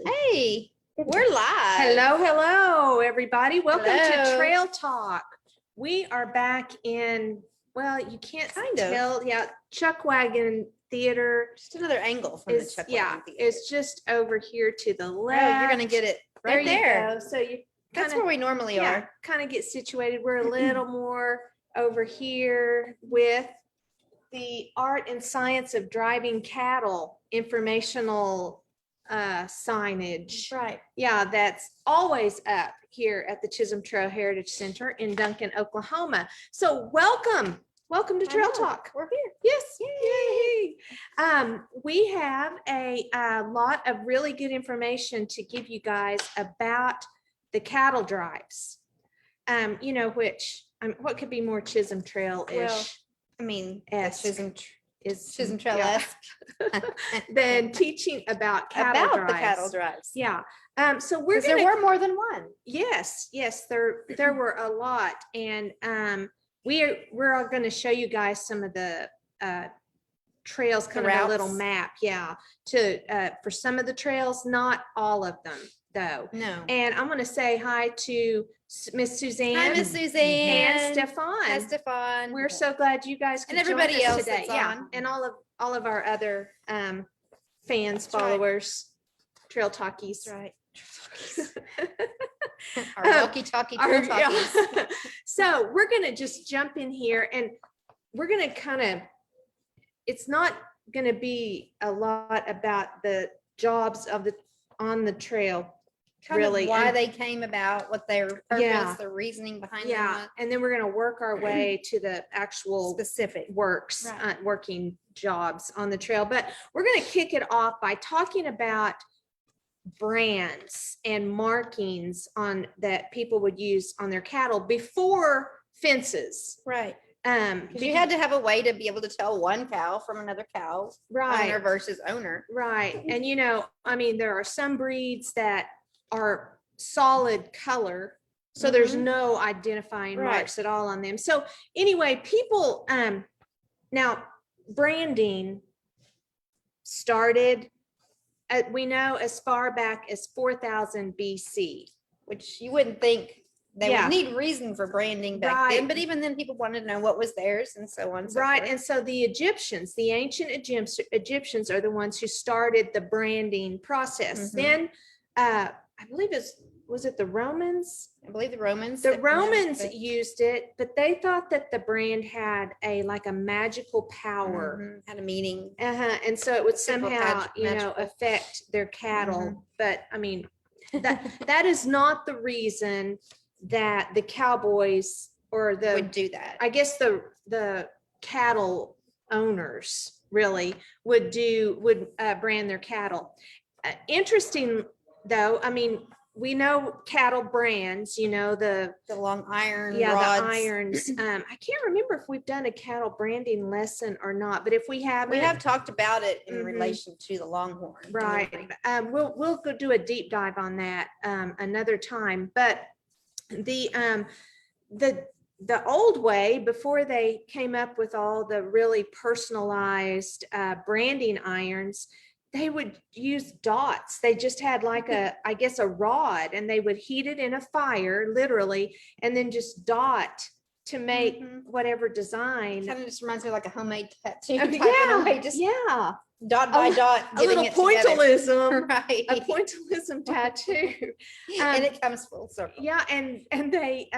Hey, we're live. Hello, everybody. Welcome Hello. to Trail Talk. We are back in, well, you can't Kind of. tell. Yeah, Chuck Wagon Theater Just another angle from the is, Chuck yeah, Wagon Theater. it's just over here to the left. Oh, you're gonna get it right there. You go. So you That's kinda, where we normally are. kind of get situated. We're a little more over here with the art and science of driving cattle informational signage. Right. Yeah, that's always up here at the Chisholm Trail Heritage Center in Duncan, Oklahoma. So welcome to Trail Talk. We're here. Yes, yay! We have a lot of really good information to give you guys about the cattle drives. Which what could be more Chisholm Trail-ish? Well, I mean, Esque. Chisholm Trail-esque. Than teaching about cattle About drives. the cattle drives. Yeah. So we're Because there were more than one. Yes, there were a lot, and we're all going to show you guys some of the trails, kind of a little routes. map, to for some of the trails, not all of them though. No. And I'm going to say hi to Miss Suzanne. Hi, Miss Suzanne. And Stefan. Hi, Stefan. We're so glad you guys could And everybody join us else today. that's on. And all of our other fans, That's followers, trail talkies. That's right. Our walkie-talkie trail talkies. So we're gonna just jump in here, and we're gonna it's not gonna be a lot about the jobs on the trail. Kind Really, of why and- they came about, what their purpose, Yeah. the reasoning behind Yeah, them, and then we're gonna work our way to the actual specific. works, Right. working jobs on the trail. But we're going to kick it off by talking about brands and markings on that people would use on their cattle before fences. Right. Because you Be- had to have a way to be able to tell one cow from another cow, right, owner versus owner. right. And there are some breeds that are solid color, so there's Mhm. no identifying Right. marks at all on them. So anyway, people now branding started we know as far back as 4000 BC. Which you wouldn't think they Yeah. would need reason for branding back Right. then, but even then people wanted to know what was theirs and so on. And so Right. forth. And so the Egyptians, the ancient Egyptians are the ones who started the branding process. Mhm. Then I believe was it the Romans? I believe the Romans. The that Romans pronounced it. used it, but they thought that the brand had a magical power. Mhm. Had a meaning. And so it would Super somehow, magical. affect their cattle. Mhm. But I mean, that is not the reason that the cowboys or Would do that. I guess the cattle owners really would brand their cattle. Interesting though, I mean, we know cattle brands, the long iron the rods. irons. I can't remember if we've done a cattle branding lesson or not, but if we haven't, We have talked about it in Mhm. relation to the Longhorn. right. We'll go do a deep dive on that another time. But the old way, before they came up with all the really personalized branding irons, they would use dots. They just had I guess a rod, and they would heat it in a fire, literally, and then just dot to make Mhm. whatever design. Kind of just reminds me of like a homemade tattoo. Oh, type in a way, yeah, just yeah. dot by dot, A getting little it together. pointillism, Right. a pointillism tattoo. And it comes full circle. Yeah, and they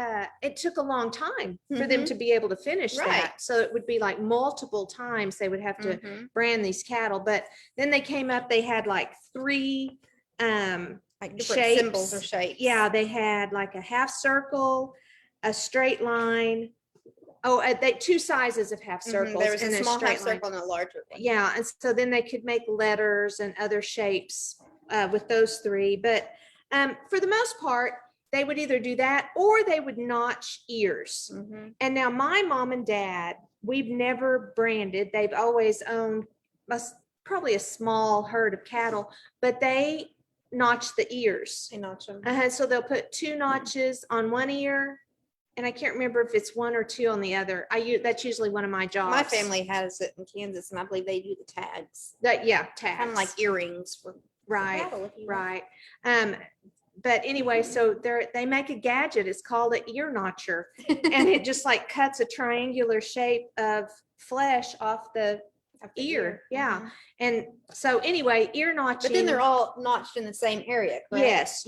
it took a long time for them Mhm. to be able to finish Right. that. So it would be like multiple times they would have to Mhm. brand these cattle. But then they came up, they had like three Like different shapes. symbols or shapes. Yeah, they had like a half circle, a straight line. They two sizes of half Mhm. circles. There was and a small straight half line. circle and a larger one. Yeah, and so then they could make letters and other shapes with those three. But for the most part, they would either do that or they would notch ears. Mhm. And now my mom and dad, we've never branded. They've always owned probably a small herd of cattle, but they notch the ears. They notch them. So they'll put two notches on one ear, and I can't remember if it's one or two on the other. That's usually one of my jobs. My family has it in Kansas, and I believe they do the tags. Tags. Kind of like earrings for right, cattle, if you will. right. But anyway, so they make a gadget. It's called an ear notcher, and it just like cuts a triangular shape of flesh off the Of the ear. Yeah. Mhm. And so anyway, ear notching. But then they're all notched in the same area, correct? Yes,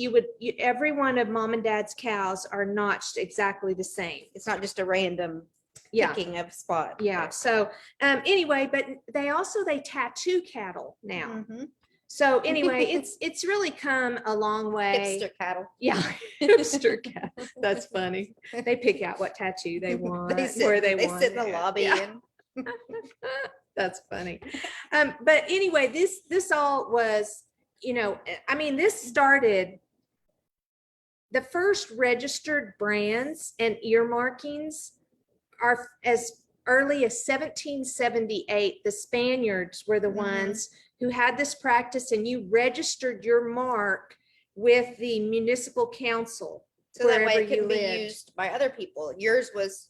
every one of mom and dad's cows are notched exactly the same. It's not just a random Yeah. picking of spot. Yeah. So anyway, but they tattoo cattle now. Mhm. So anyway, it's really come a long way. Hipster cattle. Yeah, hipster cattle. That's funny. They pick out what tattoo they want, where they want sit in the it. lobby Yeah. and That's funny. But anyway, this all was, I mean, this started the first registered brands and earmarkings are as early as 1778. The Spaniards were the Mhm. ones who had this practice, and you registered your mark with the municipal council. so that way wherever it couldn't you be lived. used by other people. Yours was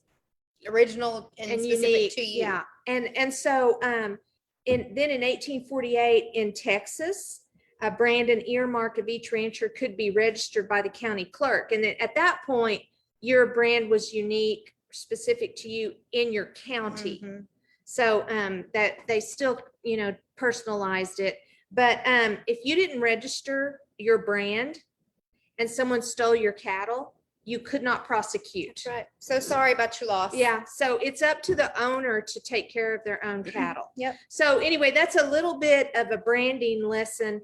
original and specific unique, to you. yeah. And so then in 1848 in Texas, a brand and earmark of each rancher could be registered by the county clerk. And then at that point, your brand was unique, specific to you in your county. Mhm. So that they still, personalized it. But if you didn't register your brand and someone stole your cattle, you could not prosecute. That's right. So sorry about your loss. Yeah, so it's up to the owner to take care of their own cattle. Yep. So anyway, that's a little bit of a branding lesson.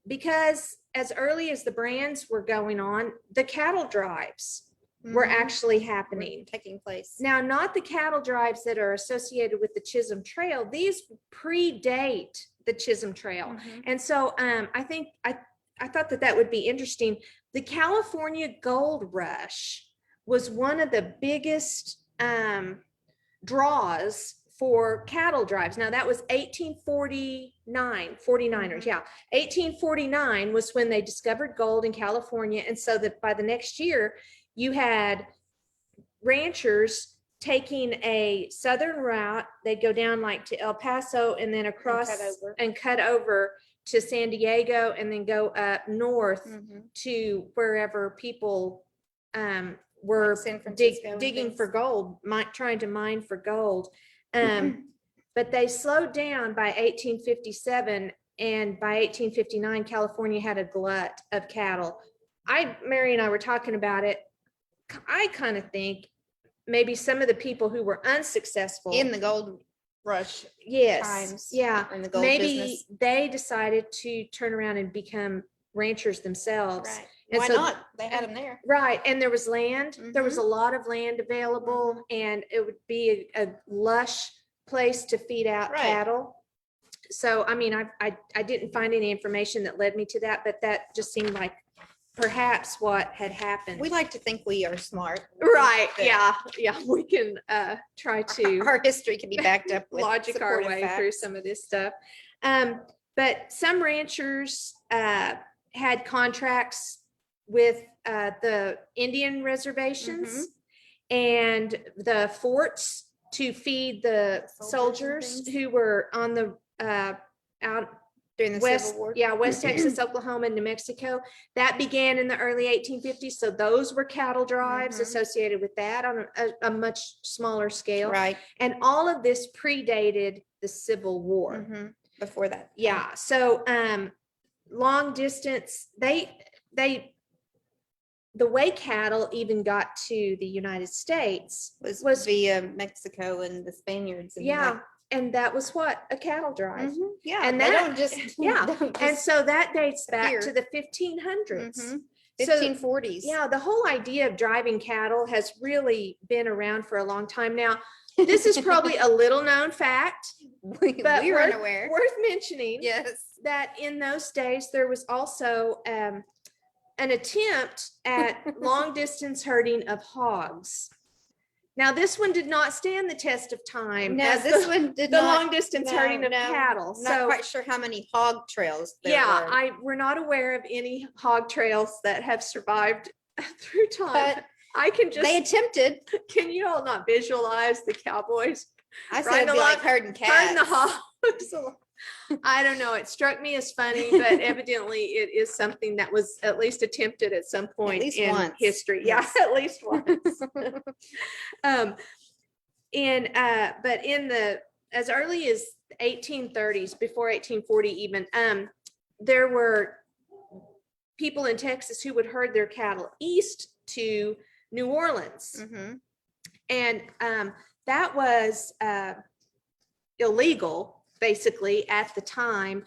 Because as early as the brands were going on, the cattle drives were Mhm. actually Were happening. taking place. Now, not the cattle drives that are associated with the Chisholm Trail. These predate the Chisholm Trail. Mhm. And so I think I thought that would be interesting. The California Gold Rush was one of the biggest draws for cattle drives. Now that was 1849, 49ers, Mhm. yeah. 1849 was when they discovered gold in California. And so that by the next year, you had ranchers taking a southern route. They'd go down like to El Paso and then across and cut over to San Diego, and then go up north Mhm. to wherever people were Like San Francisco and digging things. for gold, trying to mine for gold. But they slowed down by 1857, and by 1859, California had a glut of cattle. Mary and I were talking about it. I kind of think maybe some of the people who were unsuccessful In the gold rush yes, times. yeah, or in the gold maybe business. they decided to turn around and become ranchers themselves. Right. And Why so- not? They had them there. Right, and there was land. There was a lot of land available, Mhm. and it would be a lush place to feed out Right. cattle. So, I mean, I didn't find any information that led me to that, but that just seemed like perhaps what had happened. We like to think we are smart. Right, that yeah, we can try to Our history can be backed up with logic our supportive way through facts. some of this stuff. But some ranchers had contracts with the Indian reservations and the forts to feed the Soldiers and soldiers things. who were on the out During the West, Civil War. yeah, West Texas, Oklahoma, and New Mexico. That began in the early 1850s. So those were cattle drives Mhm. associated with that on a much smaller scale. Right. And all of this predated the Civil War. Mhm. Before that. Yeah. So long distance, the way cattle even got to the United States Was via Mexico and the Spaniards. And yeah. And that was what? A cattle drive. Mhm. Yeah. And they that- don't just. yeah. don't And just so that dates back appear. to the 1500s. Mhm. So, 1540s. yeah, the whole idea of driving cattle has really been around for a long time now. This is probably a little known fact, we but were worth, unaware. worth mentioning Yes. that in those days there was also an attempt at long distance herding of hogs. Now, this one did not stand the test of time No, as this the, one did the not. long distance no, herding of no, cattle. Not So quite sure how many hog trails there yeah, were. we're not aware of any hog trails that have survived through time. But I can just they attempted. can you all not visualize the cowboys I said riding it'd be along- like herding cats. herding the hogs? I don't know. It struck me as funny, but evidently it is something that was at least attempted at some point least in once. history. Yes. Yeah, at least once. But in the as early as 1830s, before 1840 even, there were people in Texas who would herd their cattle east to New Orleans, Mhm. and that was illegal basically at the time,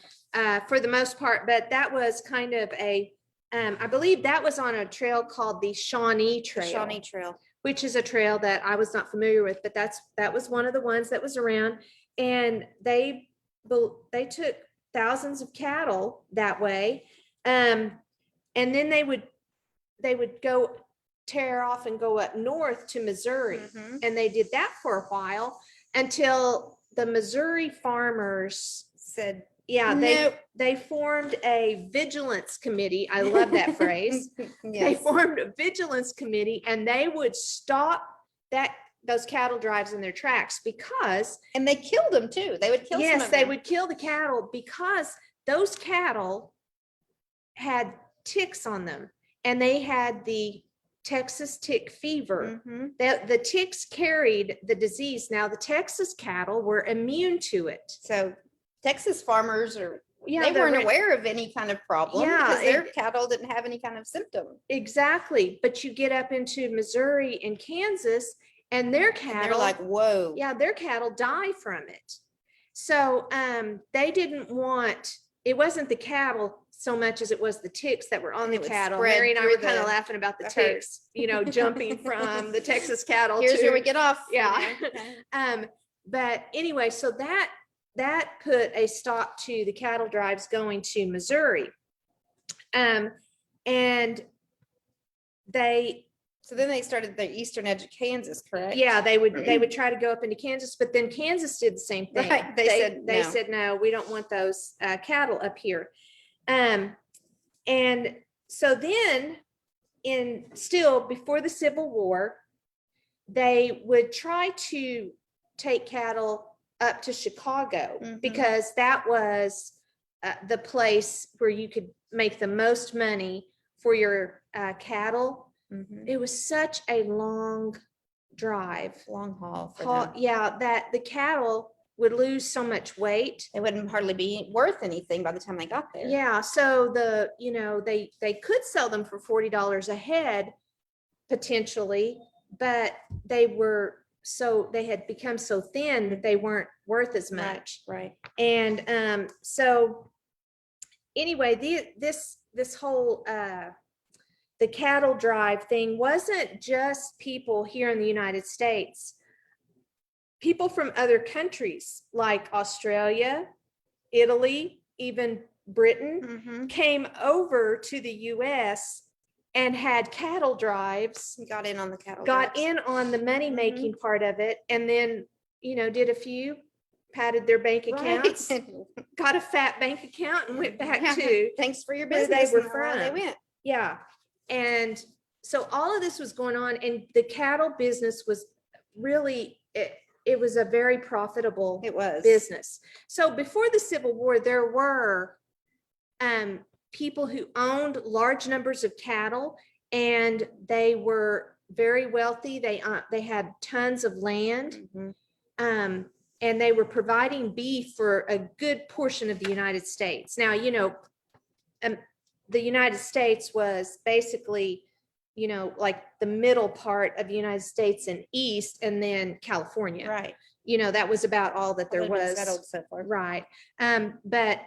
for the most part, but that was kind of I believe that was on a trail called the Shawnee The Trail, Shawnee Trail. which is a trail that I was not familiar with, but that was one of the ones that was around, and they took thousands of cattle that way, and then they would go tear off and go up north to Missouri, Mhm. and they did that for a while until the Missouri farmers Said, yeah nope. they formed a vigilance committee. I love that phrase. They Yes. formed a vigilance committee, and they would stop those cattle drives in their tracks because And they killed them too. They would kill some yes, of they them. would kill the cattle because those cattle had ticks on them, and they had the Texas tick fever. Mhm. The ticks carried the disease. Now the Texas cattle were immune to it. So Texas farmers Yeah, they the weren't ra- aware of any kind of problem Yeah, because their cattle didn't have any kind of symptom. exactly. But you get up into Missouri and Kansas, and their And cattle, they're like, whoa. yeah, their cattle die from it. So they didn't want, it wasn't the cattle so much as it was the ticks that were on And the it would cattle. spread Mary and I through were kind of the- laughing about the the herd. ticks, jumping from the Texas cattle Here's to where we get off. yeah. know. But anyway, so that put a stop to the cattle drives going to Missouri. And they So then they started the eastern edge of Kansas, correct? yeah, they would try to go up into Kansas, but then Kansas did the same thing. Right, they said they no. said no, we don't want those cattle up here. And so then still before the Civil War, they would try to take cattle up to Chicago Mhm. because that was the place where you could make the most money for your cattle. Mhm. It was such a long drive. Long haul for them. Yeah, that the cattle would lose so much weight. They wouldn't hardly be worth anything by the time they got there. Yeah, so they could sell them for $40 a head potentially, but they had become so thin that they weren't worth as much. Right. And so anyway, this whole the cattle drive thing wasn't just people here in the United States. People from other countries like Australia, Italy, even Britain Mhm. came over to the US and had cattle drives, Got in on the cattle. got drives. in on the money making part of it, and then, did a few, padded their bank accounts, Right. got a fat bank account, and went back Yeah. to Thanks for your where business. they were and where They from. went. Yeah. And so all of this was going on, and the cattle business was really, it was a very profitable It was. business. So before the Civil War, there were people who owned large numbers of cattle, and they were very wealthy. They had tons of land, Mhm. and they were providing beef for a good portion of the United States. Now, the United States was basically, like the middle part of the United States and east, and then California. Right. That was about all that there All had been was. settled so far. Right. But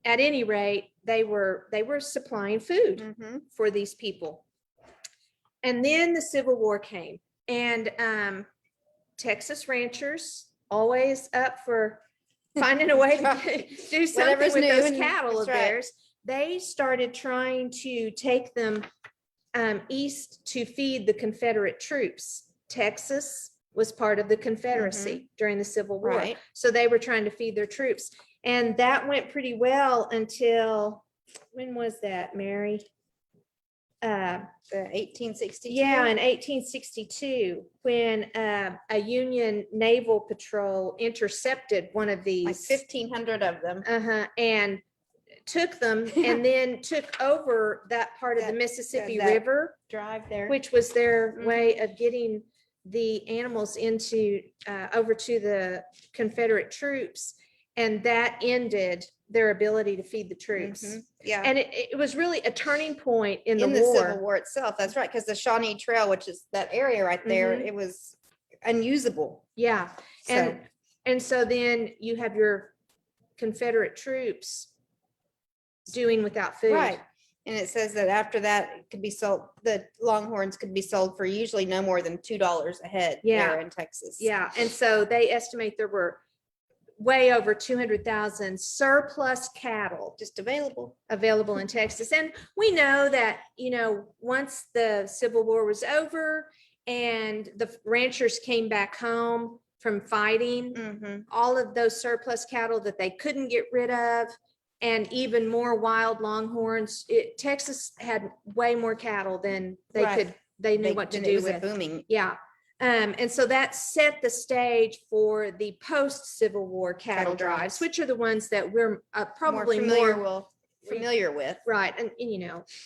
at any rate, they were supplying food Mhm. for these people. And then the Civil War came, and Texas ranchers always up for finding a way to do something Whatever's with new those and- cattle of that's right. theirs. They started trying to take them east to feed the Confederate troops. Texas was part of the Confederacy during the Civil War. Right. So they were trying to feed their troops. And that went pretty well until, when was that, Mary? The 1862. yeah, in 1862, when a Union naval patrol intercepted one of Like these, 1,500 of them. and took them, and then took over that part of the That- Mississippi that River, Drive there. which was their Mhm. way of getting the animals into over to the Confederate troops, and that ended their ability to feed the troops. Mhm. Yeah. And it was really a turning point in the In the war. Civil War itself. That's right. Because the Shawnee Trail, which is that area right there, Mhm. it was unusable. Yeah, So, and so then you have your Confederate troops doing without food. right. And it says that after that, it could be sold, the Longhorns could be sold for usually no more than $2 a head Yeah. there in Texas. Yeah, and so they estimate there were way over 200,000 surplus cattle Just available. available in Texas. And we know that, once the Civil War was over and the ranchers came back home from fighting, Mm-hmm. all of those surplus cattle that they couldn't get rid of, and even more wild longhorns, Texas had way more cattle than Right. they knew what to It do was a with. booming. Yeah. And so that set the stage for the post-Civil War cattle Cattle drives, drives. which are the ones that we're probably familiar, more familiar with. right. And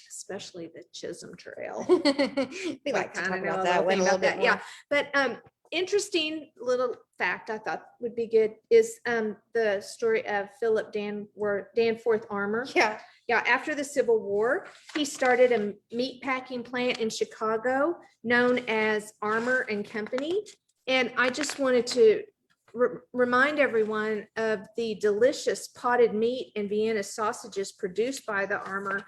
especially the Chisholm Trail. We like to kinda talk know about a that little one thing a little about bit that, more. yeah. But interesting little fact I thought would be good is the story of Philip Danforth Armour. Yeah. Yeah, after the Civil War, he started a meat packing plant in Chicago known as Armour and Company. And I just wanted to remind everyone of the delicious potted meat and Vienna sausages produced by the Armour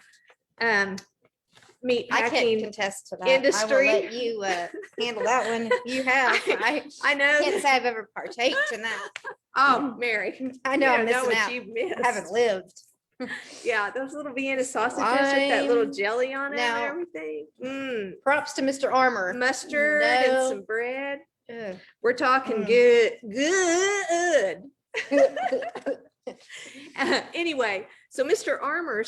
meat I can't packing. contest to that. industry. I will let you handle that one. You have. I know. Can't say I've ever partaked in that. Oh, Mary. I know you I'm don't know missing what out. you've missed. I haven't lived. Yeah, those little Vienna sausages with that little Lime. jelly on it and Now- everything. Props to Mr. Armour. Mustard and No. some bread. Ugh. We're talking Mm. good. Anyway, so Mr. Armour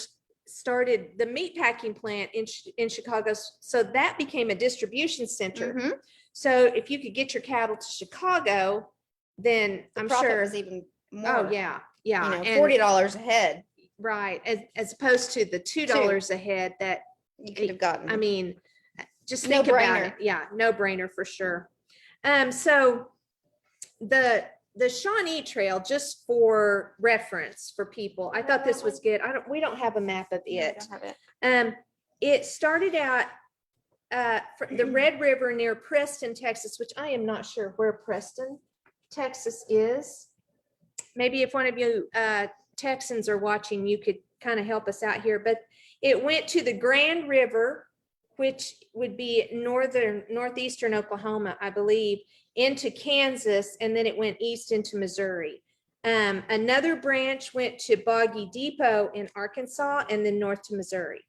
started the meat packing plant in Chicago. So that became a distribution center. Mhm. So if you could get your cattle to Chicago, then The I'm profit sure. was even more. Oh, yeah. Yeah. You know, and- $40 a head. Right. As opposed to the $2 a head that, You could have gotten. I mean, just No think about brainer. it. Yeah, no brainer for sure. So the Shawnee Trail, just for reference for people, I thought this was good. We don't have a map of No, I it. don't have it. It started out the Red River near Preston, Texas, which I am not sure where Preston, Texas is. Maybe if one of you Texans are watching, you could kind of help us out here. But it went to the Grand River, which would be northeastern Oklahoma, I believe, into Kansas, and then it went east into Missouri. Another branch went to Boggy Depot in Arkansas, and then north to Missouri.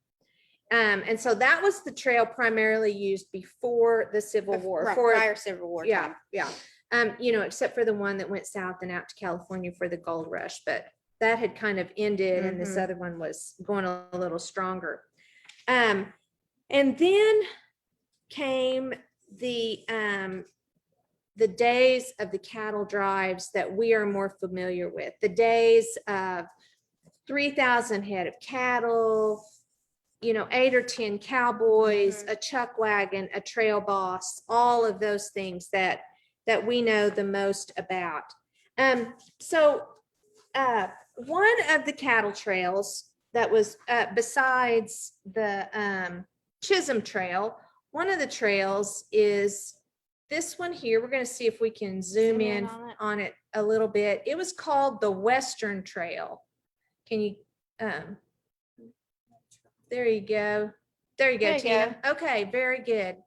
And so that was the trail primarily used before the Civil War. Right, for prior Civil War yeah, time. yeah. Except for the one that went south and out to California for the gold rush, but that had kind of ended, and this Mhm. other one was going a little stronger. And then came the days of the cattle drives that we are more familiar with, the days of 3,000 head of cattle, 8 or 10 cowboys, Mhm. a chuck wagon, a trail boss, all of those things that we know the most about. So one of the cattle trails that was besides the Chisholm Trail, one of the trails is this one here. We're going to see if we can zoom in on it a little bit. It was called the Western Trail. Can you, there you go. There you go, There you Tina. Okay, very good.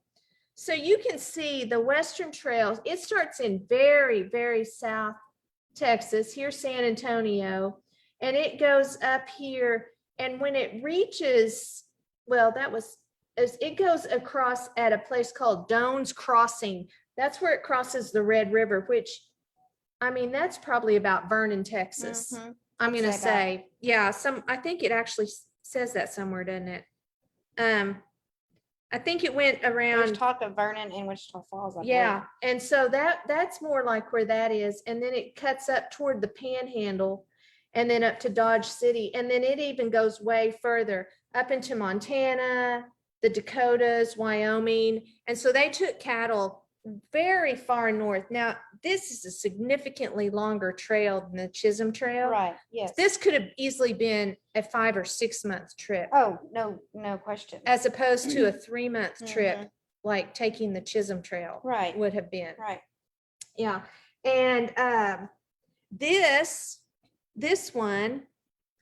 So you can see the Western Trail. It starts in very, very south Texas. Here's San Antonio, and it goes up here. And when it reaches, well, it goes across at a place called Doan's Crossing. That's where it crosses the Red River, which, I mean, that's probably about Vernon, Texas. Mhm. I'm going to Say that. say, yeah, I think it actually says that somewhere, doesn't it? I think it went There's around. talk of Vernon and Wichita Falls. I believe. Yeah, and so that's more like where that is, and then it cuts up toward the Panhandle, and then up to Dodge City, and then it even goes way further up into Montana, the Dakotas, Wyoming, and so they took cattle very far north. Now, this is a significantly longer trail than the Chisholm Trail. Right, yes. This could have easily been a 5 or 6 month trip, Oh, no question. as opposed to a 3 month trip, Mhm. like taking the Chisholm Trail Right, would have been. right. Yeah, and this one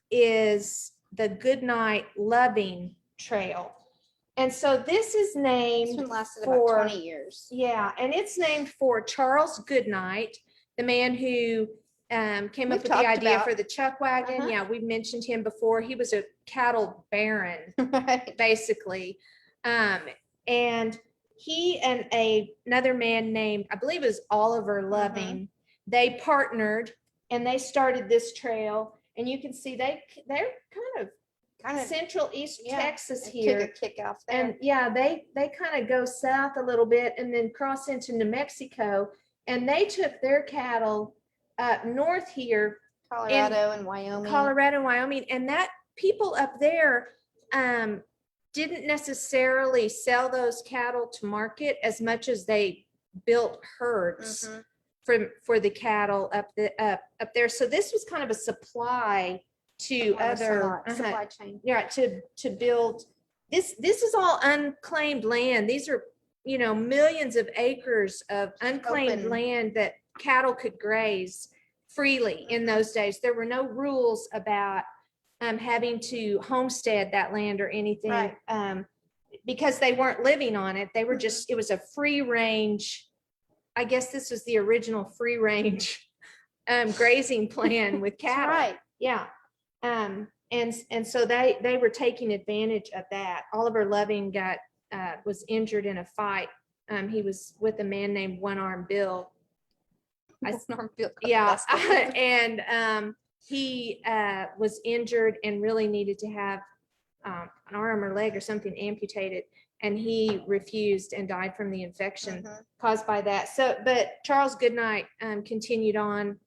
is the Goodnight Loving Trail. And so this is This named one lasted for, about 20 years. yeah, and it's named for Charles Goodnight, the man who came We've up with the talked idea about. for the chuck wagon. Uh-huh. Yeah, we've mentioned him before. He was a cattle baron, Right. basically. And he and another man named, I believe it was Oliver Loving, they partnered and they started this trail. And you can see they're kind of Kind of central East yeah, Texas took here. a kick off there. And yeah, they kind of go south a little bit and then cross into New Mexico. And they took their cattle up north here, Colorado and Wyoming. Colorado and Wyoming, and that people up there didn't necessarily sell those cattle to market as much as they built herds Mhm. for the cattle up there. So this was kind of a supply to other supply chain. yeah, to build this. This is all unclaimed land. These are, millions of acres of unclaimed Open. land that cattle could graze freely in those days. There were no rules about having to homestead that land or anything, Right. because they weren't living on it. They were Mhm. just, it was a free range. I guess this was the original free range grazing plan with That's cattle. right. Yeah. And so they were taking advantage of that. Oliver Loving was injured in a fight. He was with a man named One Arm Bill. Norm Field got the Yeah, best of it. and he was injured and really needed to have an arm or leg or something amputated, and he refused and died from the infection Mhm. caused by that. So, but Charles Goodnight continued on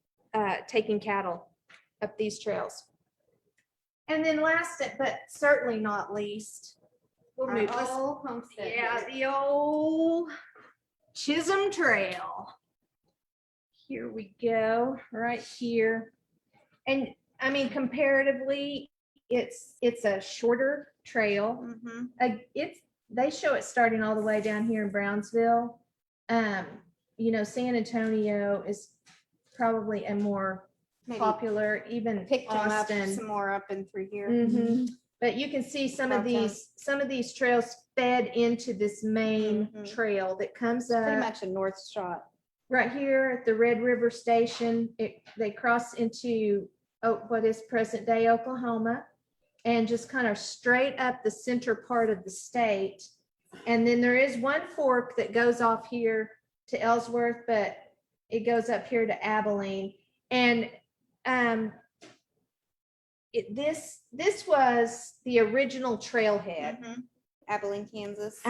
taking cattle up these trails. And then last but certainly not least, we'll Our move. Let's- old homestead. yeah, the old Chisholm Trail. Here we go, right here. And I mean, comparatively, it's a shorter trail. Mhm. They show it starting all the way down here in Brownsville. San Antonio is probably a more Maybe popular, even picked them up Austin. some more up and through here. Mhm. But you can see some of these trails fed into this main Mhm. trail that comes It's pretty up much a north shot. right here at the Red River Station. They cross into what is present day Oklahoma, and just kind of straight up the center part of the state. And then there is one fork that goes off here to Ellsworth, but it goes up here to Abilene. And this was the original trailhead. Mhm. Abilene, Kansas.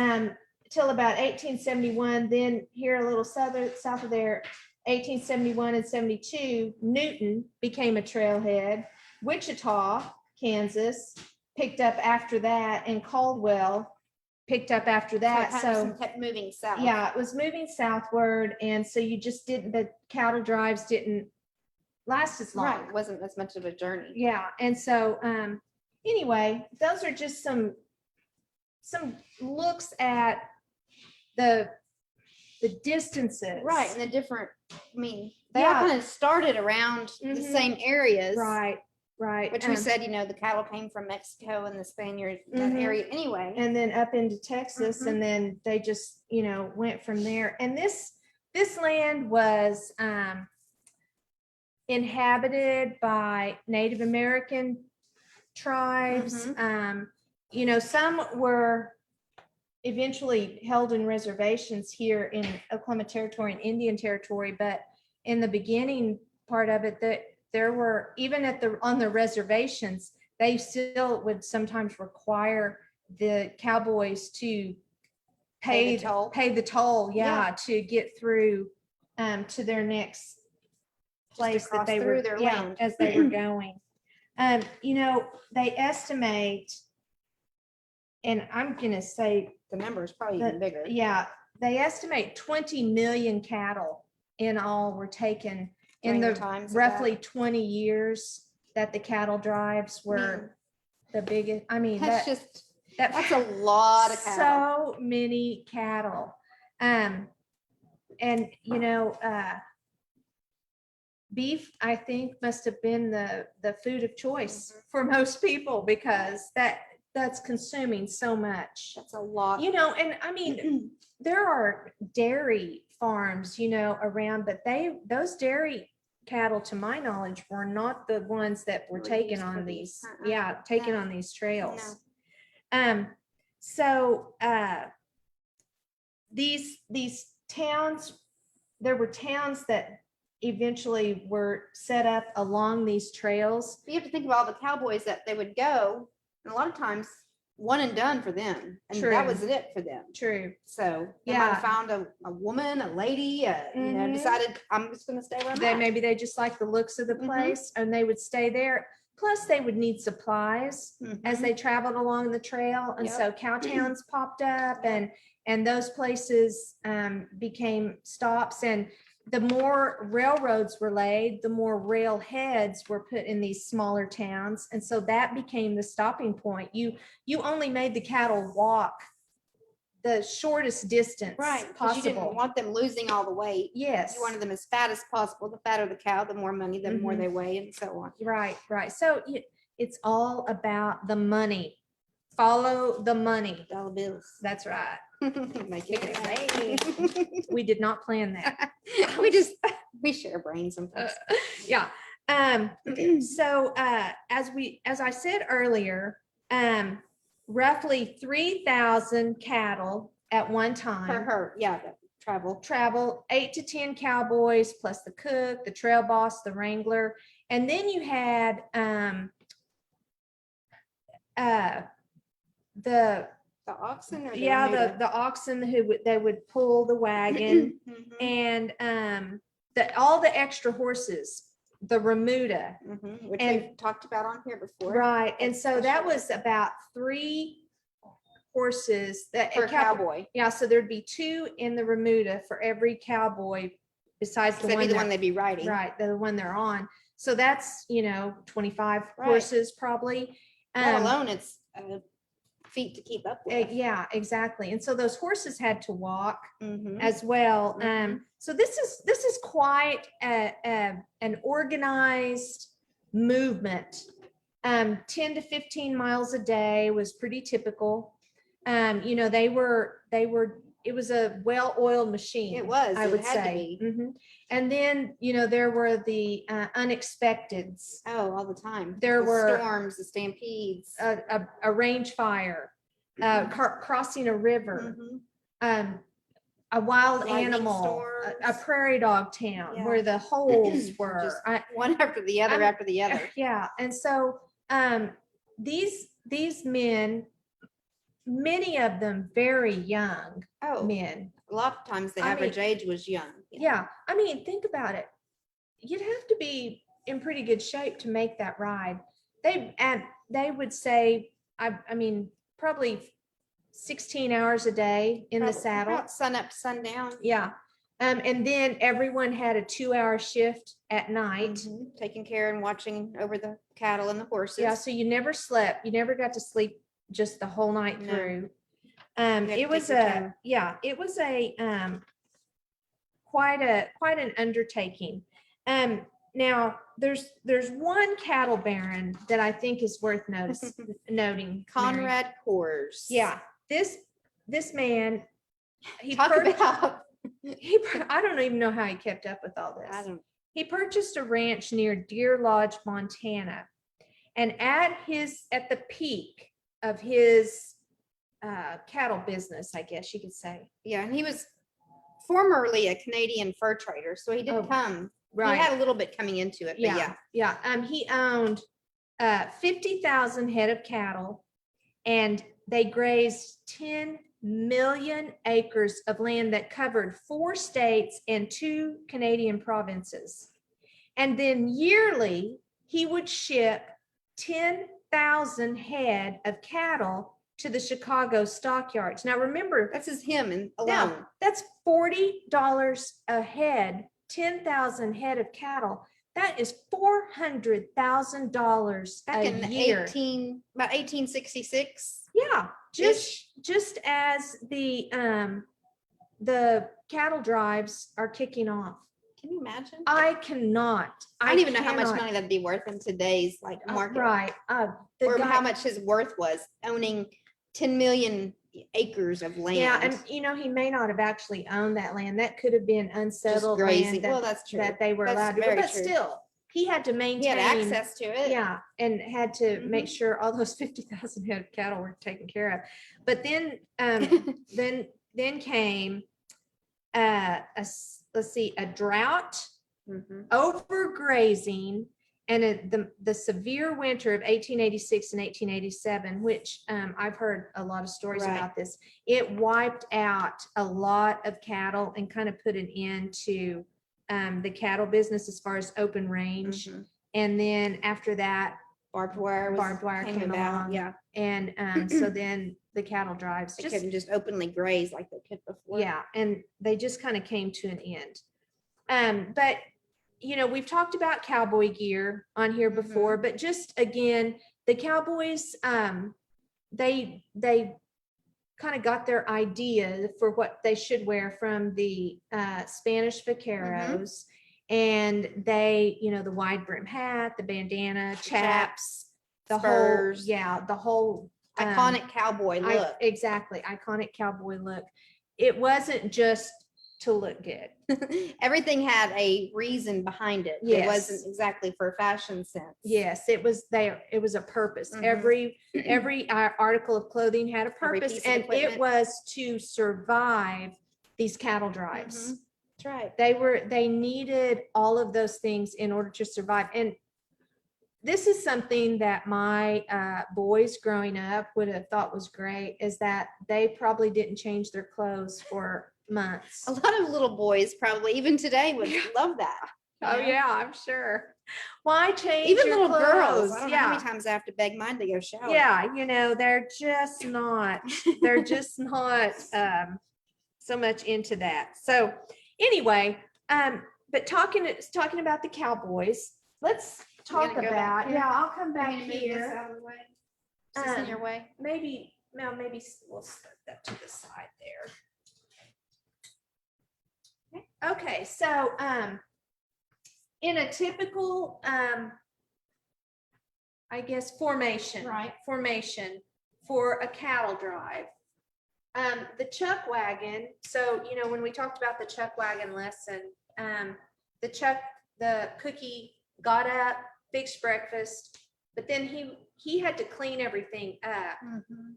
Till about 1871. Then here a little south of there, 1871 and 72, Newton became a trailhead. Wichita, Kansas picked up after that, and Caldwell picked up after that. So kept moving south. yeah, it was moving southward, and so the cattle drives didn't last as long. Right. It wasn't as much of a journey. Yeah, and so anyway, those are just some looks at the distances. Right. And the different, they Yeah. all kind of started around the Mhm. same areas. Right. Which we said, the cattle came from Mexico and the Spaniards, that Mhm. area anyway. And then up into Texas, Mhm. and then they just, went from there. And this land was inhabited by Native American tribes. Some were eventually held in reservations here in Oklahoma Territory and Indian Territory, but in the beginning part of it, that there were, even on the reservations, they still would sometimes require the cowboys to Pay the toll. pay the toll, Yeah. yeah, to get through to their next place that cross they through were, their yeah, land. as they were going. You know, they estimate, and I'm gonna say The number is probably that, even bigger. yeah, they estimate 20 million cattle in all were taken in During the the times of roughly 20 years that the cattle drives were Man, the biggest. I mean, That's that, just, that that's a lot of cattle. so many cattle. And you know, beef, I think, must have been the food of choice for most people because that's consuming so much. That's a lot. You know, and I mean, there are dairy farms, you know, around, but those dairy cattle, to my knowledge, were not the ones that were Were taken used on for these, these. yeah, taken No. on these trails. No. So these towns, there were towns that eventually were set up along these trails. You have to think about all the cowboys that they would go, and a lot of times, one and done for them, and that True. was it for them. True. So they might Yeah. have found a woman, a lady, you know, Mhm. decided I'm just gonna stay where I'm at. Maybe they just liked the looks of the Mhm. place and they would stay there. Plus they would need supplies as Mhm. they traveled along the trail. And Yep. so cow towns popped up Yep. and those places became stops. And the more railroads were laid, the more rail heads were put in these smaller towns. And so that became the stopping point. You only made the cattle walk the shortest distance Right, because you didn't possible. want them losing all the weight. Yes. You wanted them as fat as possible. The fatter the cow, the more money, the more Mhm. they weigh, and so on. Right, right. So it's all about the money. Follow the money. Dollar bills. That's right. Make it Hey. We did not plan that. we share brains sometimes. Yeah. So as I said earlier, roughly 3,000 cattle at one time. For her, yeah, that travel. 8 to 10 cowboys plus the cook, the trail boss, the wrangler, and then you had the The oxen or the yeah remuda? the oxen who they would pull the wagon Mhm, and all the extra horses, the remuda, mhm, which and- we've talked about on here before. right, and so that Special was about 3 horses that for a cowboy. yeah, so there'd be 2 in the remuda for every cowboy besides the That'd be one the one they'd be riding. right, the one they're on. So that's 25 Right. horses probably. Let alone it's feet to keep up with. Yeah, exactly. And so those horses had to walk Mhm. as well. Mhm. So this is quite an organized movement. 10 to 15 miles a day was pretty typical. They were it was a well-oiled machine. It was. I It would had to say. be. Mhm. And then there were the unexpecteds. Oh, all the time. There The were- storms, the stampedes. A range fire, crossing a river, Mhm. a wild Lightning animal, a storms. prairie dog town Yeah. where the holes were. Just one after the other I'm- after the other. Yeah, and so these men, many of them very young Oh, men. a lot of times the I average mean- age was young. Yeah, I mean, think about it. You'd have to be in pretty good shape to make that ride. They would say, I mean, probably 16 hours a day in the Probably saddle. about sun up to sundown. Yeah. And then everyone had a 2-hour shift at night. Mhm. Taking care and watching over the cattle and the horses. Yeah. So you never slept. You never got to sleep just the whole night No. through. had to It take was your time. it was quite an undertaking. Now there's one cattle baron that I think is worth noting. Mary. Conrad Kors. Yeah. This man, he Talk about. I don't even know how he kept up with all I this. don't. He purchased a ranch near Deer Lodge, Montana. And at the peak of his cattle business, I guess you could say. Yeah, and he was formerly a Canadian fur trader, so he did Oh, come. Right. He had a little bit coming into it, but yeah. Yeah. He owned 50,000 head of cattle, and they grazed 10 million acres of land that covered 4 states and 2 Canadian provinces. And then yearly, he would ship 10,000 head of cattle to the Chicago stockyards. Now remember, That's just him and now, alone. that's $40 a head, 10,000 head of cattle. That is $400,000 Back a in year. about 1866. Yeah, just as the cattle drives are kicking off. Can you imagine? I cannot. I don't even know how much cannot. money that'd be worth in today's like market. Right. The Or guy- how much his worth was owning 10 million acres of land. Yeah, and he may not have actually owned that land. That could have been just unsettled grazing. land Well, that, that's true. that they were That's allowed to, very but true. still, he had to He maintain. had access to it. Yeah, and had to make Mhm. sure all those 50,000 head of cattle were taken care of. But then, then came a drought, Mhm. overgrazing, and the severe winter of 1886 and 1887, which I've heard a lot of stories Right. about this. It wiped out a lot of cattle and kind of put an end to the cattle business as far as open range. Mhm. And then after that, Barbed wire came along. Yeah. And so then the cattle drives They just, couldn't just openly graze like they could before. yeah, and they just kind of came to an end. But we've talked about cowboy gear on here before, but just again, the cowboys, they kind of got their idea for what they should wear from the Spanish vaqueros. And they, the wide brim hat, the bandana, chaps, the spurs. whole Iconic cowboy look. exactly, iconic cowboy look. It wasn't just to look good. Everything had a reason behind it. It Yes. wasn't exactly for fashion sense. Yes, it was there. It was a purpose. Mhm. Every article of clothing had a Every purpose, piece of and it equipment. was to survive these cattle drives. Mhm. That's right. They needed all of those things in order to survive. And this is something that my boys growing up would have thought was great, is that they probably didn't change their clothes for months. A lot of little boys probably even today would love that. you Oh know? yeah, I'm sure. Why change Even your little girls. clothes? I don't know how many times I have to beg mine to go shower. Yeah, they're just not so much into that. So anyway, but talking about the Cowboys, let's talk gonna go back about, here? I'll come You back want me to move this here. out of the way? Is this in your way? Maybe we'll set that to the side there. Okay, so in a typical I guess formation for a cattle drive. The chuck wagon, so when we talked about the chuck wagon lesson, the cookie got up, fixed breakfast, but then he had to clean everything up. Mhm.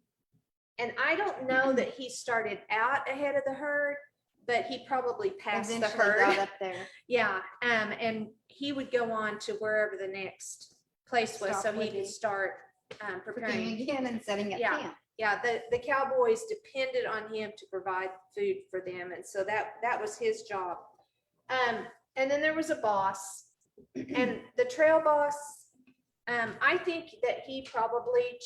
And I don't know that he started out ahead of the herd, but he probably passed the Eventually herd. got up there. Yeah, and he would go on to wherever the next place was, Stop so he would could be. start Cooking preparing. again and setting up Yeah. camp. Yeah, the Cowboys depended on him to provide food for them, and so that was his job. And then there was a boss, and the trail boss. I think that he probably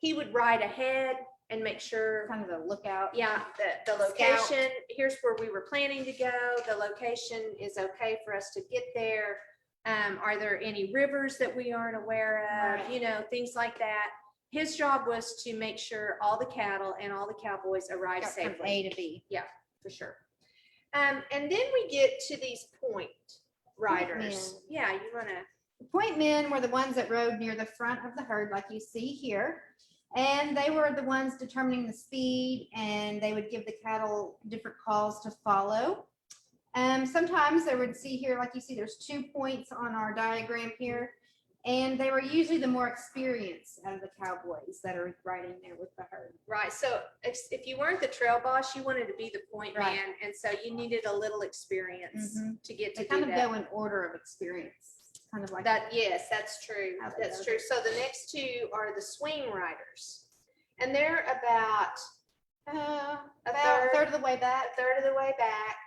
he would ride ahead and make sure. Kind of a lookout. Yeah, the location, here's where we were planning to go. The location is okay for us to get there. Are there any rivers that we aren't aware of? Right. Things like that. His job was to make sure all the cattle and all the cowboys arrived Got from safely. A to B. For sure. And then we get to these point riders. men. Yeah, you wanna. The point men were the ones that rode near the front of the herd, like you see here. And they were the ones determining the speed, and they would give the cattle different calls to follow. Sometimes they would see here, like you see, there's 2 points on our diagram here. And they were usually the more experienced out of the cowboys that are riding there with the herd. Right. So if you weren't the trail boss, you wanted to be the point Right. man. And so you needed a little experience Mhm. to get to They do kind of that. go in order of experience, kind of like That, yes, that's true. How they That's go true. there. So the next two are the swing riders. and they're about About a third of the way back. a third of the way back.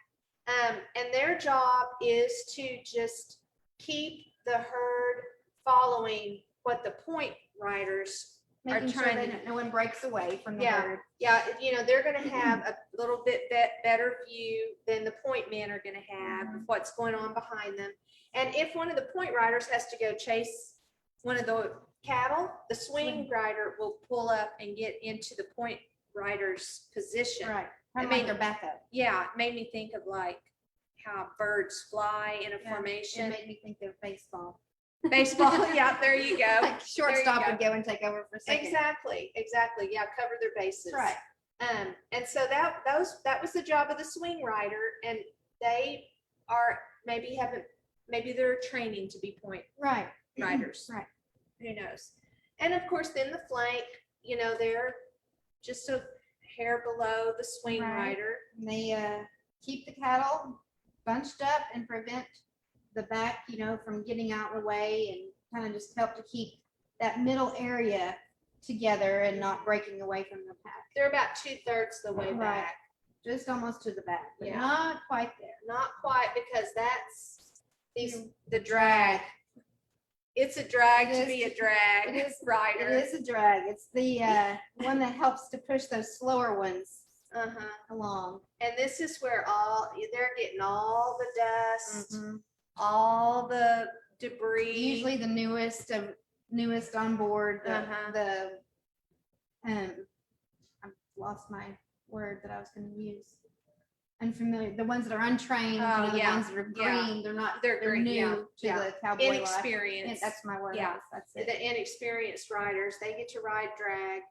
And their job is to just keep the herd following what the point riders are Making sure trying that to. no one breaks away from the Yeah. herd. Yeah, they're gonna have a little bit better view than the point men are gonna have of what's going on behind them. And if one of the point riders has to go chase one of the cattle, the swing rider will pull up and get into the point rider's position. Right. I Kind of mean- like their backup. Yeah, it made me think of like how birds fly in a Yeah, It formation. made me think of baseball. Baseball, yeah, there you go. Like shortstop go. would go and take over for a second. Exactly. Yeah, cover their bases. Right. And so that was the job of the swing rider, and they are maybe they're training to be point Right. riders. Right. Who knows? And of course, then the flank, they're just a hair below the swing Right. rider. And they keep the cattle bunched up and prevent the back, from getting out of the way, and kind of just help to keep that middle area together and not breaking away from the pack. They're about 2/3 the way Right. back. Just almost to the back, but Yeah. not quite there. Not quite, because that's the drag. It's a drag It to is- be a drag it is- rider. It is a drag. It's the one that helps to push those slower ones Uh-huh. along. And this is where they're getting all the dust, Mhm. all the debris. Usually the newest on board, Uh-huh. I've lost my word that I was gonna use. Unfamiliar, the ones that are untrained, Oh, the yeah, ones that are yeah. green, they're They're green, new yeah, to yeah. the cowboy life. Inexperienced. That's my word. Yeah. That's The it. inexperienced riders, they get to ride drag.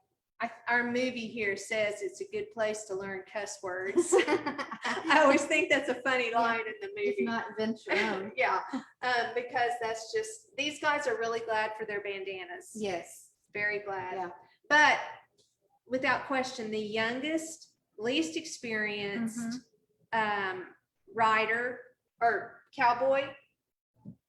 Our movie here says it's a good place to learn cuss words. I always think that's a funny line in the If movie. not, invent your own. Yeah, because that's just, these guys are really glad for their bandanas. Yes. Very glad. Yeah. But without question, the youngest, least experienced rider or cowboy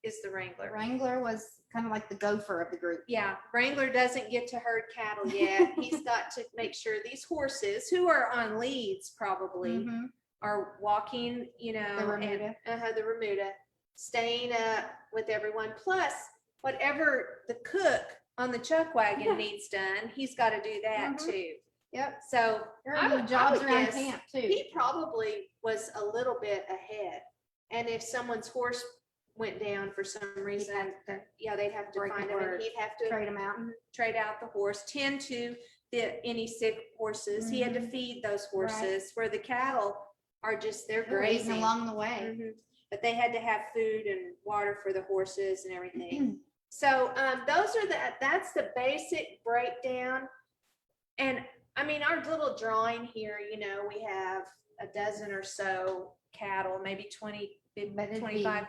is the Wrangler. Wrangler was kind of like the gopher of the group. Yeah, Wrangler doesn't get to herd cattle yet. He's got to make sure these horses, who are on leads probably, Mhm. are walking, The Remuda. the Remuda, staying up with everyone. Plus, whatever the cook on the chuck wagon needs done, he's got to do that Mhm. too. Yep. So There I are would- jobs I would around guess camp too. he probably was a little bit ahead. And if someone's horse went down for some He'd reason, have to yeah, they'd have to break find the him, and word, he'd have to trade them out. trade out the horse, tend to any sick horses. He had to Mhm. feed those Right. horses, where the cattle are just, they're They're eating grazing. along the way. Mhm. But they had to have food and water for the horses and everything. So that's the basic breakdown. And I mean, our little drawing here, we have a dozen or so cattle, maybe 20, But it'd be- 25.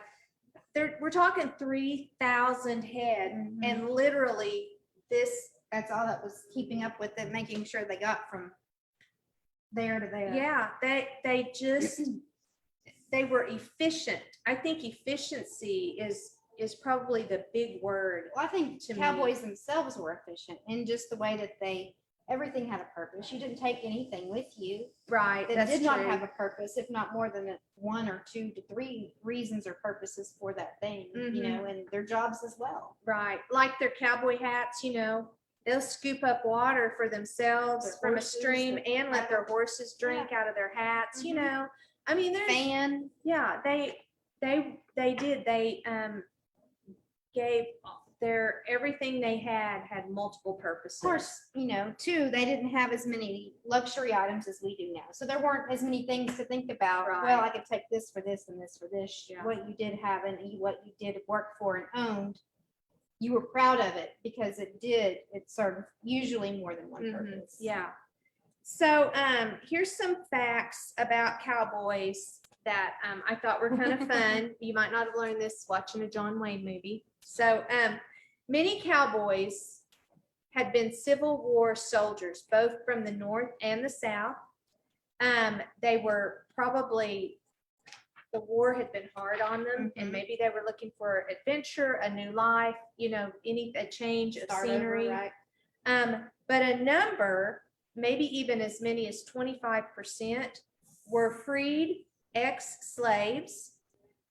We're talking 3,000 head, Mhm. and literally this, That's all that was keeping up with it, making sure they got from there to there. yeah, they just, they were efficient. I think efficiency is probably the big word. Well, I think To me. cowboys themselves were efficient in just the way that everything had a purpose. You didn't take anything with you Right, that that's did not true. have a purpose, if not more than 1 or 2 to 3 reasons or purposes for that thing, Mhm. and their jobs as well. Right, like their cowboy hats, they'll scoop up water for themselves Their from a horses, stream their and let their cattle. horses drink out of their hats, Mhm. I mean, there's, Fan, yeah, they did, they gave everything they had multiple purposes. of course, too, they didn't have as many luxury items as we do now. So there weren't as many things to think about. Right. Well, I could take this for this and this for this. Yeah. What you did have and what you did work for and owned, you were proud of it because it served usually more than one Mhm, purpose. yeah. So here's some facts about cowboys that I thought were kind of fun. You might not have learned this watching a John Wayne movie. So many cowboys had been Civil War soldiers, both from the North and the South. They were probably, the war had been hard on them, and Mhm. maybe they were looking for adventure, a new life, a change of Start over, scenery. right? But a number, maybe even as many as 25%, were freed ex-slaves.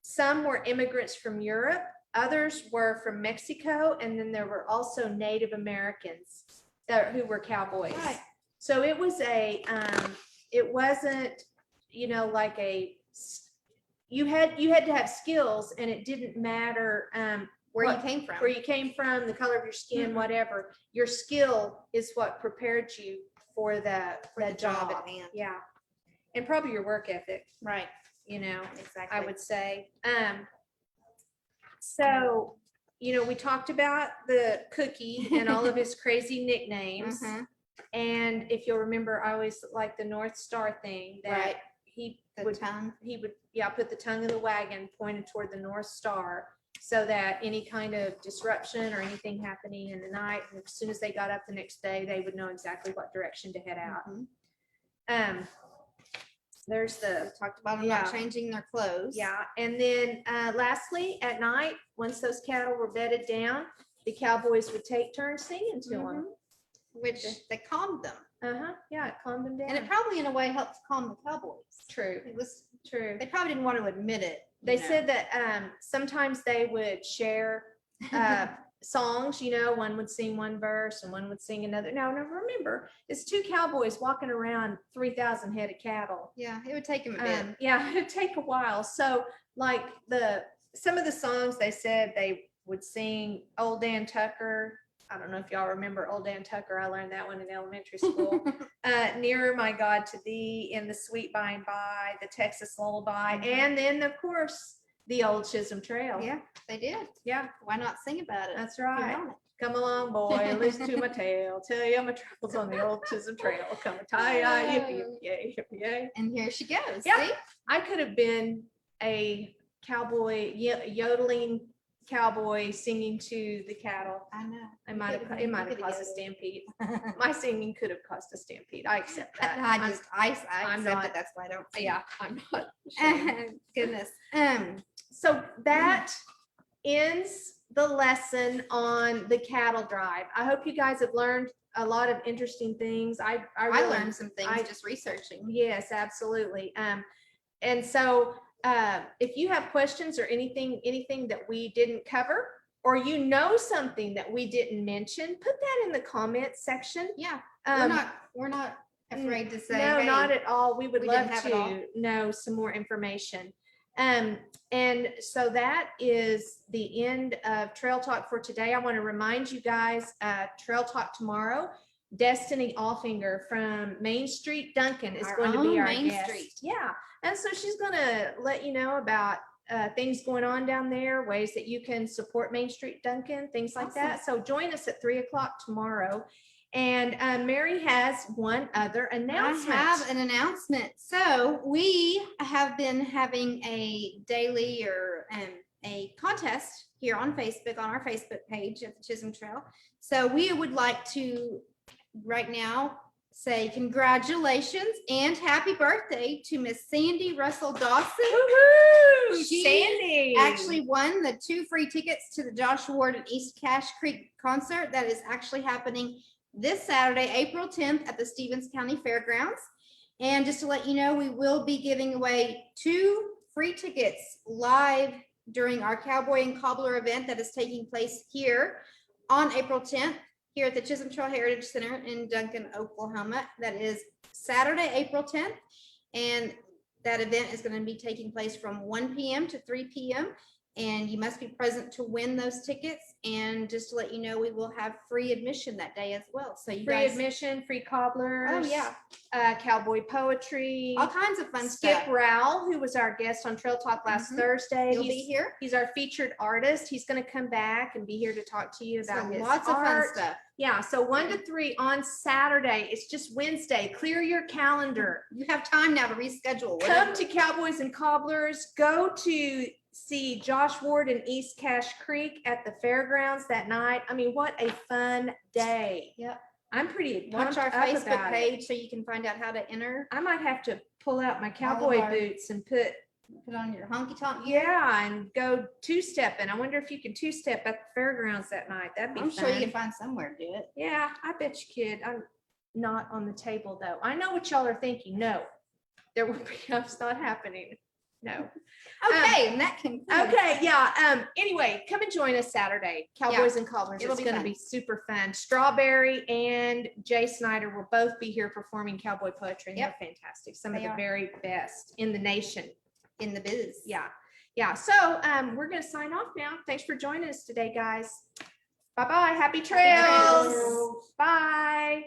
Some were immigrants from Europe, others were from Mexico, and then there were also Native Americans who were cowboys. Right. So it was it wasn't, like you had to have skills, and it didn't matter Where what- you came from. where you came from, the color of your skin, Mhm. whatever. Your skill is what prepared you for the job job. at hand. Yeah. And probably your work ethic, Right. I Exactly. would say. So, we talked about the cookie and all of his crazy nicknames. Mhm. And if you'll remember, I always like the North Star thing that Right. he The would tongue. put the tongue of the wagon pointed toward the North Star, so that any kind of disruption or anything happening in the night, and as soon as they got up the next day, they would know exactly what direction to head out. Mhm. There's the, Talked about them Yeah. not changing their clothes. yeah, and then lastly, at night, once those cattle were bedded down, the cowboys would take turns singing to them. Which they calmed them. Yeah, it calmed them down. And it probably in a way helped calm the cowboys. True, It was, true. they probably didn't want to admit it. They said that sometimes they would share songs, one would sing one verse and one would sing another. Now, remember, it's two cowboys walking around 3,000 head of cattle. Yeah, it would take them a bit. Yeah, it'd take a while. So like some of the songs they said they would sing Old Dan Tucker. I don't know if y'all remember Old Dan Tucker. I learned that one in elementary school. Nearer, my God, to thee, in the sweet by and by, the Texas Lullaby, Mhm. and then of course the old Chisholm Trail. Yeah, they did. Yeah, Why not sing about it? that's You're right. on it. Come along, boy, listen to my tale. Tell you my troubles on the old Chisholm Trail. Come and tie, yippee, yippee, yippee, yay. And here she goes. Yeah. See? I could have been a cowboy, yodeling cowboy singing to the cattle. I know. It might have caused a stampede. My singing could have caused a stampede. I accept that. I I'm- accept not- it. That's why I don't. sing. Yeah, I'm not. ashamed. Goodness. So that ends the lesson on the cattle drive. I hope you guys have learned a lot of interesting things. I I really- learned some things I- just researching. Yes, absolutely. And so if you have questions or anything that we didn't cover, or something that we didn't mention, put that in the comments section. Yeah, Um, we're not afraid to say. No, hey, not at all. We would we love didn't have it all. to know some more information. And so that is the end of Trail Talk for today. I want to remind you guys, Trail Talk tomorrow, Destiny Alfinger from Main Street Duncan is Our going to be own our Main guest. Street. Yeah, and so she's going to let you know about things going on down there, ways that you can support Main Street Duncan, things like that. So join us at 3:00 tomorrow. And Mary has one other announcement. I have an announcement. So we have been having a daily or a contest here on Facebook, on our Facebook page at the Chisholm Trail. So we would like to right now say congratulations and happy birthday to Miss Sandy Russell Dawson. Woohoo! She Sandy Actually won the 2 free tickets to the Josh Ward and East Cache Creek concert that is actually happening this Saturday, April 10th at the Stevens County Fairgrounds. And just to let you know, we will be giving away 2 free tickets live during our Cowboy and Cobbler event that is taking place here on April 10th here at the Chisholm Trail Heritage Center in Duncan, Oklahoma. That is Saturday, April 10th. And that event is going to be taking place from 1 p.m. to 3 p.m. And you must be present to win those tickets. And just to let you know, we will have free admission that day as well. So you free guys, admission, free cobblers. Oh, yeah. Cowboy poetry. all kinds of fun Skip stuff. Rowell, who was our guest on Trail Talk last Mhm. Thursday. He'll be here. He's our featured artist. He's going to come back and be here to talk to you So about his lots of fun art. stuff. Yeah, so 1 to 3 on Saturday. It's just Wednesday. Clear your calendar. You have time now to reschedule. Come whatever. to Cowboys and Cobblers. Go to see Josh Ward and East Cache Creek at the fairgrounds that night. I mean, what a fun day. Yep. I'm pretty Watch pumped our up Facebook about it. page so you can find out how to enter. I might have to pull out my cowboy our- boots and put Put on your honky tonk. Yeah, and go two-stepping. I wonder if you can two-step at the fairgrounds that night. That'd be I'm sure you fun. can find somewhere to do it. Yeah, I bet you could. I'm not on the table though. I know what y'all are thinking. No, there will be, that's not happening. No. Okay, and that concludes. Okay, yeah. Anyway, come and join us Saturday. Cowboys and Cobblers. It'll It's be gonna fun. be super fun. Strawberry and Jay Snyder will both be here performing cowboy poetry, and Yep. they're fantastic. Some They of the are. very best in the nation. In the biz. Yeah. Yeah. So we're gonna sign off now. Thanks for joining us today, guys. Bye-bye. Happy trails. trails. Bye.